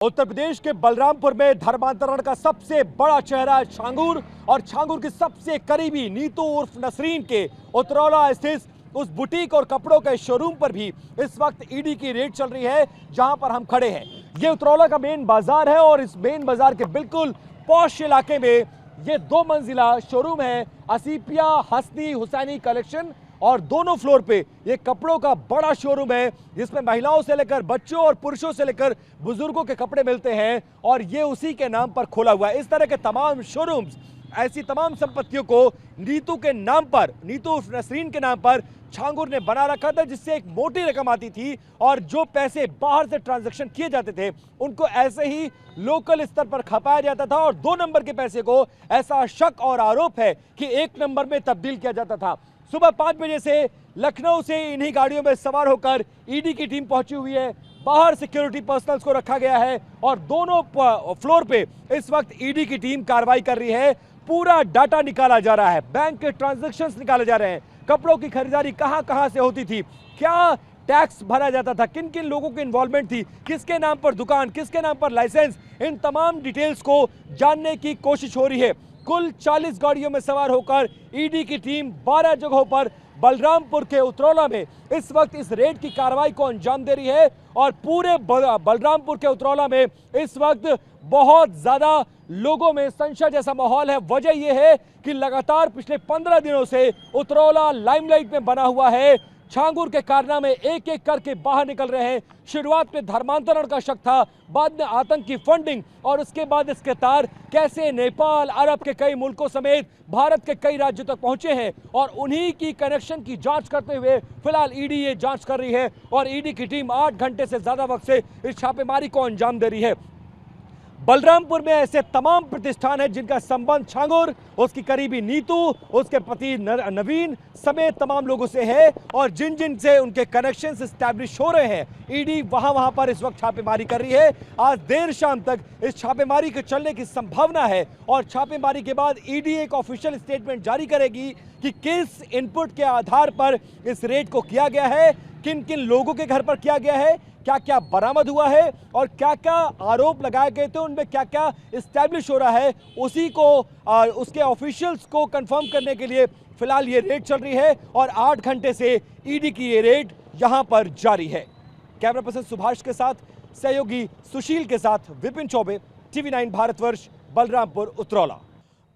उत्तर प्रदेश के बलरामपुर में धर्मांतरण का सबसे बड़ा चेहरा छांगुर और छांगुर की सबसे करीबी नीतू उर्फ नसरीन के उतरौला स्थित उस बुटीक और कपड़ों के शोरूम पर भी इस वक्त ईडी की रेड चल रही है, जहां पर हम खड़े हैं। ये उतरौला का मेन बाजार है और इस मेन बाजार के बिल्कुल पॉश इलाके में ये 2 मंजिला शोरूम है आसिफिया हसनी हुसैनी कलेक्शन और दोनों फ्लोर पे ये कपड़ों का बड़ा शोरूम है जिसमें महिलाओं से लेकर बच्चों और पुरुषों से लेकर बुजुर्गों के कपड़े मिलते हैं और ये उसी के नाम पर खोला हुआ है। इस तरह के तमाम शोरूम्स, ऐसी तमाम संपत्तियों को नीतू के नाम पर, नीतू नसरीन के नाम पर छांगुर ने बना रखा था, जिससे एक मोटी रकम आती थी और जो पैसे बाहर से ट्रांजैक्शन किए जाते थे उनको ऐसे ही लोकल स्तर पर खपाया जाता था और 2 नंबर के पैसे को ऐसा शक और आरोप है कि 1 नंबर में तब्दील किया जाता था। सुबह 5 बजे से लखनऊ से इन्हीं गाड़ियों में सवार होकर ईडी की टीम पहुंची हुई है। बाहर सिक्योरिटी पर्सनल्स को रखा गया है और दोनों फ्लोर पे इस वक्त ईडी की टीम कार्रवाई कर रही है। पूरा डाटा निकाला जा रहा है, बैंक के ट्रांजैक्शंस निकाले जा रहे हैं, कपड़ों की खरीदारी कहां से होती थी, क्या टैक्स भरा जाता था, किन किन लोगों की इन्वॉल्वमेंट थी, किसके नाम पर दुकान, किसके नाम पर लाइसेंस, इन तमाम डिटेल्स को जानने की कोशिश हो रही है। कुल 40 गाड़ियों में सवार होकर ईडी की टीम 12 जगहों पर बलरामपुर के उतरौला में इस वक्त इस रेड की कार्रवाई को अंजाम दे रही है और पूरे बलरामपुर के उतरौला में इस वक्त बहुत ज्यादा लोगों में संशय जैसा माहौल है। वजह यह है कि लगातार पिछले 15 दिनों से उतरौला लाइमलाइट में बना हुआ है। छांगुर के कारनामे एक एक करके बाहर निकल रहे हैं। शुरुआत में धर्मांतरण का शक था, बाद में आतंकी फंडिंग और उसके बाद इसके तार कैसे नेपाल, अरब के कई मुल्कों समेत भारत के कई राज्यों तक पहुंचे हैं और उन्हीं की कनेक्शन की जांच करते हुए फिलहाल ईडी ये जांच कर रही है और ईडी की टीम 8 घंटे से ज्यादा वक्त से इस छापेमारी को अंजाम दे रही है। बलरामपुर में ऐसे तमाम प्रतिष्ठान हैं जिनका संबंध छांगुर, उसकी करीबी नीतू, उसके पति नवीन समेत तमाम लोगों से है और जिन जिन से उनके कनेक्शंस एस्टैब्लिश हो रहे हैं, ईडी वहां पर इस वक्त छापेमारी कर रही है। आज देर शाम तक इस छापेमारी के चलने की संभावना है और छापेमारी के बाद ईडी एक ऑफिशियल स्टेटमेंट जारी करेगी कि किस इनपुट के आधार पर इस रेड को किया गया है, किन किन लोगों के घर पर किया गया है, क्या क्या बरामद हुआ है और क्या क्या आरोप लगाए गए थे, उनमें क्या क्या इस्टेब्लिश हो रहा है, उसी को उसके ऑफिशियल्स को कंफर्म करने के लिए फिलहाल ये रेड चल रही है और 8 घंटे से ईडी की ये रेड यहां पर जारी है। कैमरा पर्सन सुभाष के साथ सहयोगी सुशील के साथ विपिन चौबे, TV9 भारतवर्ष, बलरामपुर उतरौला।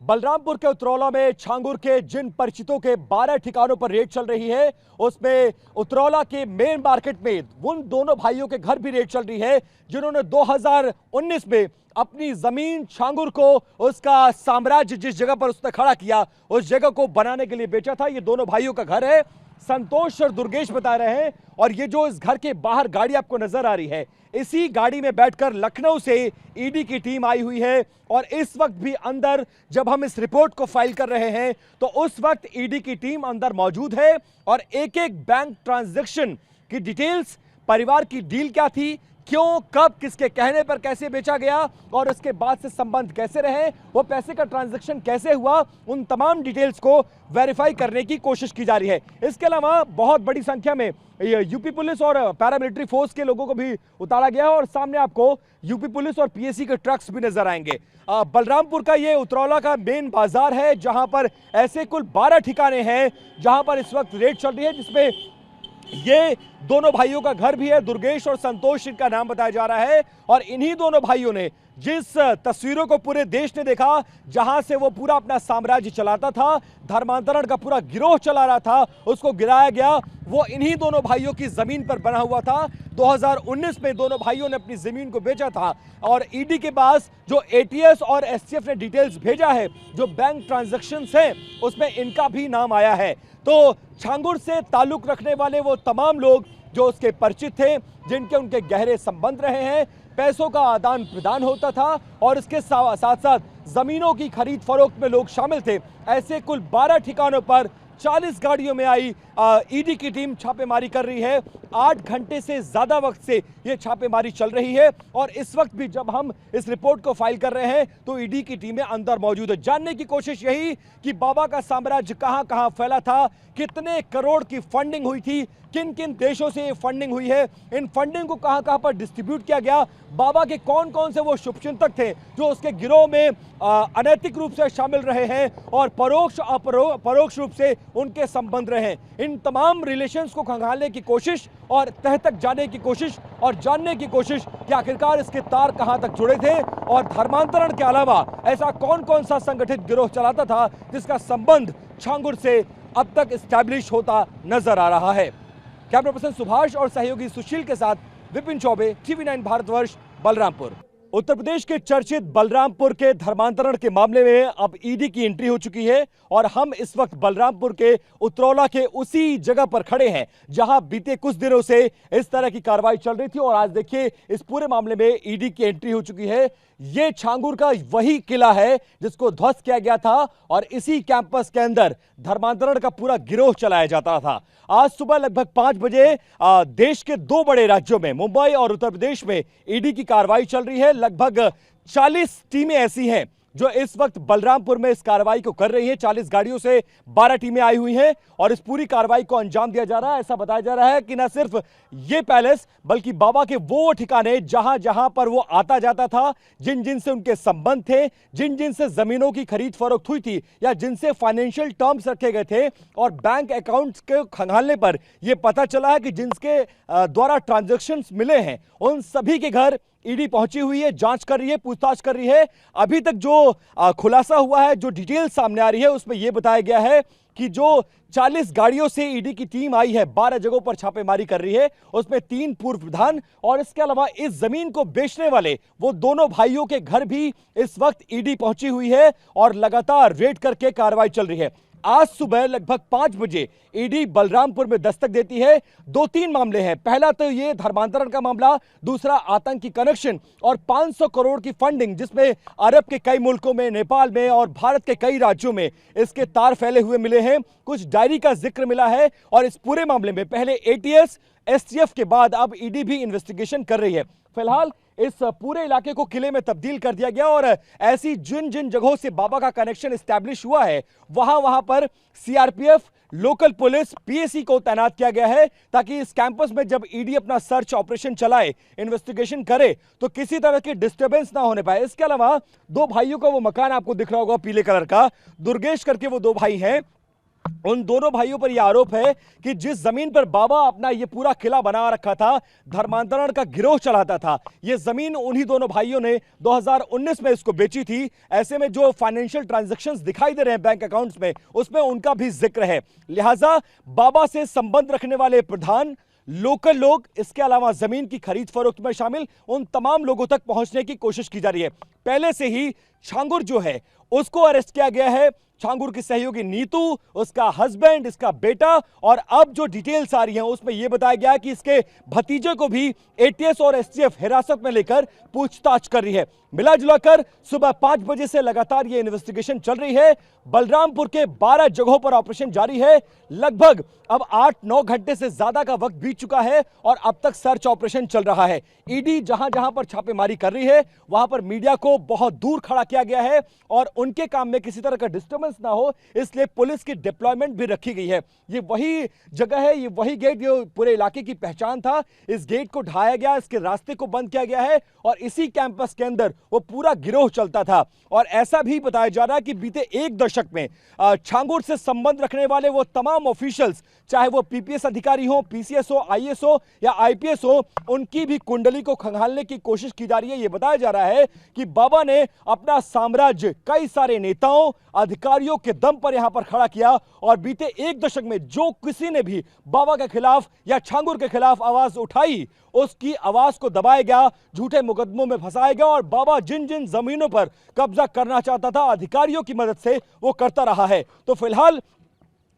बलरामपुर के उतरौला में छांगुर के जिन परिचितों के 12 ठिकानों पर रेड चल रही है, उसमें उतरौला के मेन मार्केट में उन दोनों भाइयों के घर भी रेड चल रही है जिन्होंने 2019 में अपनी जमीन छांगुर को, उसका साम्राज्य जिस जगह पर उसने खड़ा किया, उस जगह को बनाने के लिए बेचा था। ये दोनों भाइयों का घर है, संतोष और दुर्गेश बता रहे हैं और ये जो इस घर के बाहर गाड़ी आपको नजर आ रही है, इसी गाड़ी में बैठकर लखनऊ से ईडी की टीम आई हुई है और इस वक्त भी अंदर जब हम इस रिपोर्ट को फाइल कर रहे हैं तो उस वक्त ईडी की टीम अंदर मौजूद है और एक एक बैंक ट्रांजैक्शन की डिटेल्स, परिवार की डील क्या थी, क्यों, कब, किसके कहने पर कैसे बेचा गया और उसके बाद से संबंध कैसे रहे, वो पैसे का ट्रांजैक्शन कैसे हुआ, उन तमाम डिटेल्स को वेरीफाई करने की कोशिश की जा रही है। इसके अलावा बहुत बड़ी संख्या में यूपी पुलिस और पैरामिलिट्री फोर्स के लोगों को भी उतारा गया है और सामने आपको यूपी पुलिस और पीएसी के ट्रक्स भी नजर आएंगे। बलरामपुर का ये उतरौला का मेन बाजार है जहां पर ऐसे कुल 12 ठिकाने हैं जहां पर इस वक्त रेड चल रही है, जिसमें ये दोनों भाइयों का घर भी है, दुर्गेश और संतोष इनका नाम बताया जा रहा है और इन्हीं दोनों भाइयों ने जिस तस्वीरों को पूरे देश ने देखा, जहां से वो पूरा अपना साम्राज्य चलाता था, धर्मांतरण का पूरा गिरोह चला रहा था, उसको गिराया गया, वो इन्हीं दोनों भाइयों की जमीन पर बना हुआ था। 2019 में दोनों भाइयों ने अपनी जमीन को बेचा था और ईडी के पास जो एटीएस और एसटीएफ ने डिटेल्स भेजा है, जो बैंक ट्रांजैक्शंस हैं, उसमें इनका भी नाम आया है। तो छांगुर से ताल्लुक रखने वाले वो तमाम लोग जो उसके परिचित थे, जिनके उनके गहरे संबंध रहे हैं, पैसों का आदान प्रदान होता था और इसके साथ साथ जमीनों की खरीद फरोख्त में लोग शामिल थे। ऐसे कुल 12 ठिकानों पर 40 गाड़ियों में आई ईडी की टीम छापेमारी कर रही है। 8 घंटे से ज्यादा वक्त से ये छापेमारी चल रही है और इस वक्त भी जब हम इस रिपोर्ट को फाइल कर रहे हैं तो ईडी की टीमें अंदर मौजूद है। जानने की कोशिश यही कि बाबा का साम्राज्य कहां कहां फैला था, कितने करोड़ की फंडिंग हुई थी, किन किन देशों से ये फंडिंग हुई है, इन फंडिंग को कहां कहां पर डिस्ट्रीब्यूट किया गया, बाबा के कौन कौन से वो शुभचिंतक थे जो उसके गिरोह में अनैतिक रूप से शामिल रहे हैं और परोक्ष रूप से उनके संबंध रहे हैं। इन तमाम रिलेशंस को खंगालने की कोशिश और तह तक जाने की कोशिश और जानने की कोशिश कि आखिरकार इसके तार कहां तक जुड़े थे और धर्मांतरण के अलावा ऐसा कौन कौन सा संगठित गिरोह चलाता था जिसका संबंध छांगुर से अब तक एस्टैब्लिश होता नजर आ रहा है। कैमरा पर्सन सुभाष और सहयोगी सुशील के साथ विपिन चौबे, TV9 भारतवर्ष, बलरामपुर। उत्तर प्रदेश के चर्चित बलरामपुर के धर्मांतरण के मामले में अब ईडी की एंट्री हो चुकी है और हम इस वक्त बलरामपुर के उतरौला के उसी जगह पर खड़े हैं जहां बीते कुछ दिनों से इस तरह की कार्रवाई चल रही थी और आज देखिए इस पूरे मामले में ईडी की एंट्री हो चुकी है। ये छांगुर का वही किला है जिसको ध्वस्त किया गया था और इसी कैंपस के अंदर धर्मांतरण का पूरा गिरोह चलाया जाता था। आज सुबह लगभग 5 बजे देश के 2 बड़े राज्यों में मुंबई और उत्तर प्रदेश में ईडी की कार्रवाई चल रही है। लगभग 40 टीमें ऐसी हैं जो इस वक्त बलरामपुर में इस कार्रवाई को कर रही है। 40 गाड़ियों से 12 टीमें आई हुई हैं और इस पूरी कार्रवाई को अंजाम दिया जा रहा है। ऐसा बताया जा रहा है कि न सिर्फ ये पैलेस बल्कि बाबा के वो ठिकाने जहां जहां पर वो आता जाता था, जिन जिन से उनके संबंध थे, जिन जिन से जमीनों की खरीद फरोख्त हुई थी या जिनसे फाइनेंशियल टर्म्स रखे गए थे और बैंक अकाउंट्स के खंगालने पर यह पता चला है कि जिनके द्वारा ट्रांजैक्शंस मिले हैं उन सभी के घर ईडी पहुंची हुई है, जांच कर रही है, पूछताछ कर रही है। अभी तक जो खुलासा हुआ है, जो डिटेल सामने आ रही है, उसमें यह बताया गया है कि जो 40 गाड़ियों से ईडी की टीम आई है, 12 जगहों पर छापेमारी कर रही है, उसमें 3 पूर्व प्रधान और इसके अलावा इस जमीन को बेचने वाले वो दोनों भाइयों के घर भी इस वक्त ईडी पहुंची हुई है और लगातार रेड करके कार्रवाई चल रही है। आज सुबह लगभग 5 बजे ईडी बलरामपुर में दस्तक देती है। 2-3 मामले हैं। पहला तो ये धर्मांतरण का मामला, दूसरा आतंकी कनेक्शन और 500 करोड़ की फंडिंग जिसमें अरब के कई मुल्कों में, नेपाल में और भारत के कई राज्यों में इसके तार फैले हुए मिले हैं। कुछ डायरी का जिक्र मिला है और इस पूरे मामले में पहले ATS, STF के बाद अब ईडी भी इन्वेस्टिगेशन कर रही है। फिलहाल इस पूरे इलाके को किले में तब्दील कर दिया गया और ऐसी जिन जिन जगहों से बाबा का कनेक्शन एस्टैब्लिश हुआ है वहां पर CRPF, लोकल पुलिस, PAC को तैनात किया गया है ताकि इस कैंपस में जब ईडी अपना सर्च ऑपरेशन चलाए, इन्वेस्टिगेशन करे तो किसी तरह की डिस्टर्बेंस ना होने पाए। इसके अलावा 2 भाइयों का वो मकान आपको दिख रहा होगा पीले कलर का, दुर्गेश करके वो 2 भाई हैं। उन दोनों भाइयों पर यह आरोप है कि जिस जमीन पर बाबा अपना यह पूरा किला बना रखा था, धर्मांतरण का गिरोह चलाता था, यह जमीन उन्हीं दोनों भाइयों ने 2019 में इसको बेची थी। ऐसे में जो फाइनेंशियल ट्रांजैक्शंस दिखाई दे रहे हैं बैंक अकाउंट्स में, उसमें उनका भी जिक्र है। लिहाजा बाबा से संबंध रखने वाले प्रधान, लोकल लोग, इसके अलावा जमीन की खरीद फरोख्त में शामिल उन तमाम लोगों तक पहुंचने की कोशिश की जा रही है। पहले से ही छांगुर जो है उसको अरेस्ट किया गया है। छांगुर की सहयोगी नीतू, उसका हस्बैंड, इसका बेटा और अब जो डिटेल्स आ रही हैं उसमें यह बताया गया कि इसके भतीजे को भी ATS और STF हिरासत में लेकर पूछताछ कर रही है। मिला जुलाकर सुबह 5 बजे से लगातार यह इन्वेस्टिगेशन चल रही है। बलरामपुर के 12 जगहों पर ऑपरेशन जारी है। लगभग अब 8-9 घंटे से ज्यादा का वक्त बीत चुका है और अब तक सर्च ऑपरेशन चल रहा है। ईडी जहां जहां पर छापेमारी कर रही है वहां पर मीडिया को बहुत दूर खड़ा किया गया है और उनके काम में किसी तरह का डिस्टर्बेंस ना हो इसलिए पुलिस की डिप्लॉयमेंट भी रखी गई है। ये वही जगह है, ये वही गेट जो पूरे इलाके की पहचान था। इस गेट को ढाया गया, इसके रास्ते को बंद किया गया है और इसी कैंपस के अंदर वो पूरा गिरोह चलता था। और ऐसा भी बताया जा रहा है कि बीते 1 दशक में छांगुर से संबंध रखने वाले वो तमाम ऑफिशियल्स, चाहे वो PPS अधिकारी हो, PCS हो, IAS हो या IPS हो, उनकी भी कुंडली को खंगालने की कोशिश की जा रही है। यह बताया जा रहा है कि बाबा ने अपना साम्राज्य कई सारे नेताओं, अधिकारियों के दम पर यहां पर खड़ा किया और बीते 1 दशक में जो किसी ने भी बाबा के खिलाफ या छांगुर के खिलाफ आवाज उठाई, उसकी आवाज को दबाया गया, झूठे मुकदमों में फंसाया गया और बाबा जिन जिन जमीनों पर कब्जा करना चाहता था अधिकारियों की मदद से वो करता रहा है। तो फिलहाल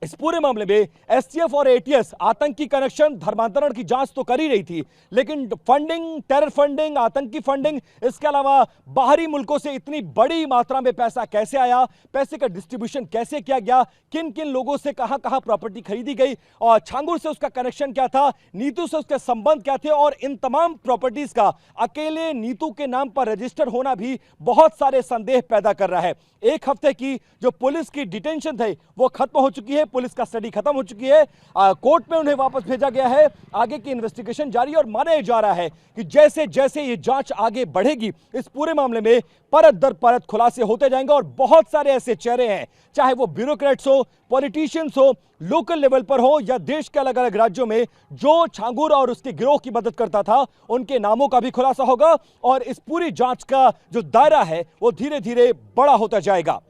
इस पूरे मामले में STF और ATS आतंकी कनेक्शन, धर्मांतरण की जांच तो कर ही रही थी, लेकिन फंडिंग, टेरर फंडिंग, आतंकी फंडिंग, इसके अलावा बाहरी मुल्कों से इतनी बड़ी मात्रा में पैसा कैसे आया, पैसे का डिस्ट्रीब्यूशन कैसे किया गया, किन किन लोगों से कहां कहां प्रॉपर्टी खरीदी गई और छांगुर से उसका कनेक्शन क्या था, नीतू से उसके संबंध क्या थे और इन तमाम प्रॉपर्टीज का अकेले नीतू के नाम पर रजिस्टर होना भी बहुत सारे संदेह पैदा कर रहा है। 1 हफ्ते की जो पुलिस की डिटेंशन थी वो खत्म हो चुकी है। पुलिस का स्टडी खत्म हो चुकी है, कोर्ट में उन्हें वापस भेजा गया है। आगे की इन्वेस्टिगेशन जारी है और माना जा रहा है कि जैसे जैसे ये जांच आगे बढ़ेगी इस पूरे मामले में परत दर परत खुलासे होते जाएंगे और बहुत सारे ऐसे चेहरे हैं, चाहे वो ब्यूरोक्रेट्स हो, पॉलिटिशियंस हो, लोकल लेवल पर हो या देश के अलग अलग राज्यों में, जो छांगुर और उसके गिरोह की मदद करता था, उनके नामों का भी खुलासा होगा और इस पूरी जांच का जो दायरा है वो धीरे धीरे बड़ा होता जाएगा।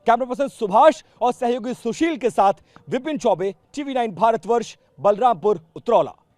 कैमरा पर्सन सुभाष और सहयोगी सुशील के साथ विपिन चौबे, टीवी 9 भारतवर्ष, बलरामपुर, उतरौला।